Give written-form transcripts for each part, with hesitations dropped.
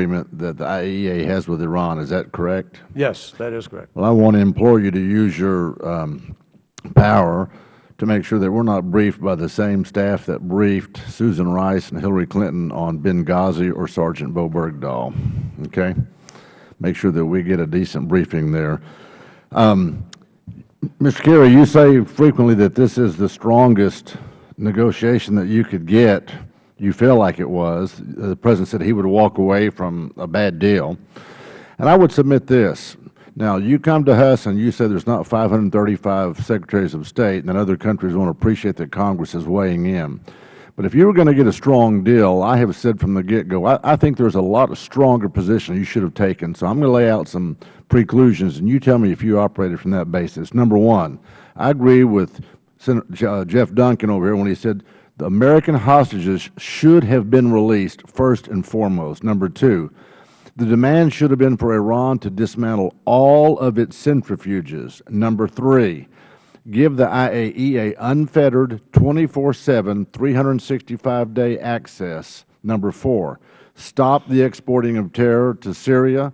agreement that the IAEA has with Iran. Is that correct? Yes, that is correct. Well, I want to implore you to use your power to make sure that we're not briefed by the same staff that briefed Susan Rice and Hillary Clinton on Benghazi or Sergeant Bo Bergdahl. Okay? Make sure that we get a decent briefing there. Mr. Kerry, you say frequently that this is the strongest negotiation that you could get. You feel like it was. The President said he would walk away from a bad deal. And I would submit this. Now, you come to us and you say there's not 535 Secretaries of State, and that other countries won't appreciate that Congress is weighing in. But if you were going to get a strong deal, I have said from the get-go, I think there's a lot of stronger position you should have taken. So I'm going to lay out some preclusions, and you tell me if you operated from that basis. Number one, I agree with Senator Jeff Duncan over here when he said the American hostages should have been released first and foremost. Number two, the demand should have been for Iran to dismantle all of its centrifuges. Number three, give the IAEA unfettered 24/7, 365-day access. Number four, stop the exporting of terror to Syria,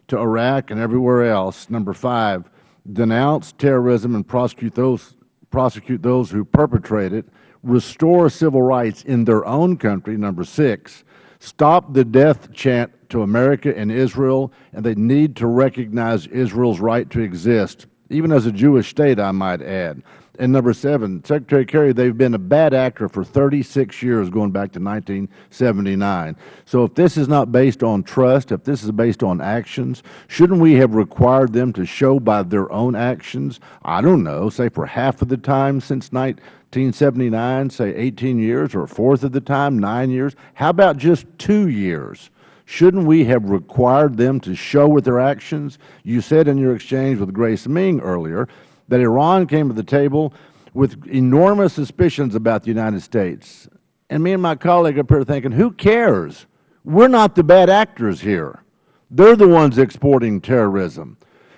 to Iraq, and everywhere else. Number five, denounce terrorism and prosecute those who perpetrate it. Restore civil rights in their own country. Number six, stop the death chant to America and Israel, and they need to recognize Israel's right to exist, even as a Jewish state, I might add. And number seven, Secretary Kerry, they've been a bad actor for 36 years, going back to 1979. So if this is not based on trust, if this is based on actions, shouldn't we have required them to show by their own actions, I don't know, say for half of the time since 1979, say 18 years, or a fourth of the time, 9 years? How about just 2 years? Shouldn't we have required them to show with their actions? You said in your exchange with Grace Ming earlier that Iran came to the table with enormous suspicions about the United States. And me and my colleague up here thinking, who cares? We're not the bad actors here. They're the ones exporting terrorism.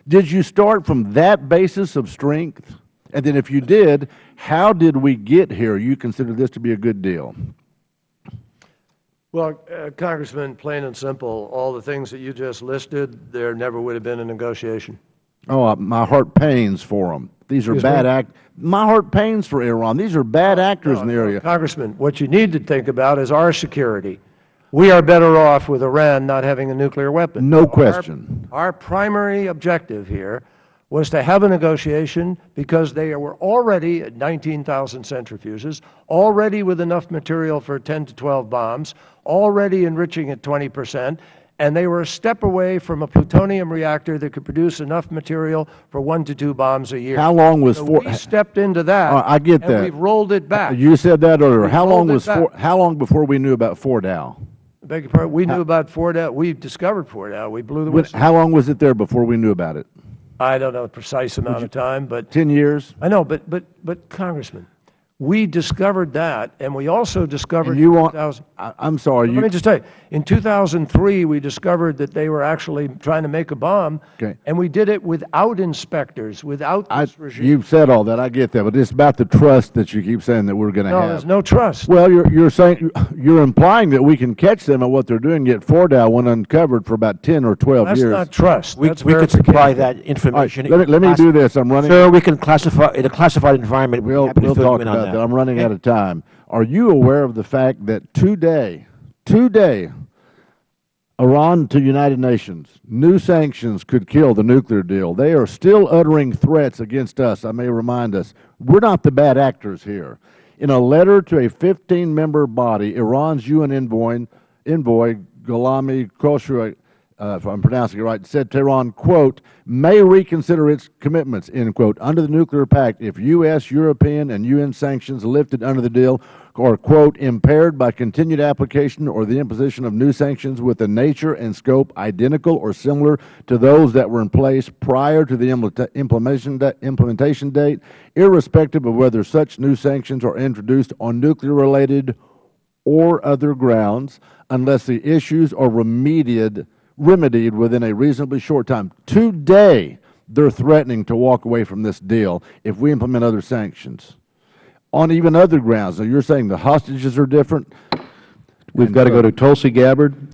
Did you start from that basis of strength? And then if you did, how did we get here? You consider this to be a good deal? Well, Congressman, plain and simple, all the things that you just listed, there never would have been a negotiation. Oh, my heart pains for them. These are bad actors. My heart pains for Iran. These are bad actors in the area. Congressman, what you need to think about is our security. We are better off with Iran not having a nuclear weapon. No question. Our primary objective here was to have a negotiation because they were already at 19,000 centrifuges, already with enough material for 10 to 12 bombs, already enriching at 20%, and they were a step away from a plutonium reactor that could produce enough material for 1 to 2 bombs a year. How long was we stepped into that. I get that. And we've rolled it back. You said that earlier. How long before we knew about Fordow? I beg your pardon. We knew about Fordow. We discovered Fordow. We blew the whistle. How long was it there before we knew about it? I don't know the precise amount of time, but 10 years. I know, but Congressman, we discovered that, and we also discovered. And you want? I'm sorry. Let me just tell you. In 2003, we discovered that they were actually trying to make a bomb, and we did it without inspectors, without this regime. You've said all that. I get that, but it's about the trust that you keep saying that we're going to have. No, there's no trust. Well, you're implying that we can catch them at what they're doing. Yet Fordow went uncovered for about 10 or 12 years. That's not trust. We could supply that information. Right, let me do this. I'm running. Sir, we can classify in a classified environment. We'll talk about that. I'm running out of time. Are you aware of the fact that today, Iran to United Nations, new sanctions could kill the nuclear deal? They are still uttering threats against us. I may remind us, we're not the bad actors here. In a letter to a 15-member body, Iran's UN envoy Gholami Khosrow, if I'm pronouncing it right, said Tehran, quote, may reconsider its commitments, end quote, under the nuclear pact if U.S., European, and UN sanctions lifted under the deal are, quote, impaired by continued application or the imposition of new sanctions with a nature and scope identical or similar to those that were in place prior to the implementation date, irrespective of whether such new sanctions are introduced on nuclear-related or other grounds, unless the issues are remedied within a reasonably short time. Today, they're threatening to walk away from this deal if we implement other sanctions on even other grounds. Now, you're saying the hostages are different? We've got to go to Tulsi Gabbard.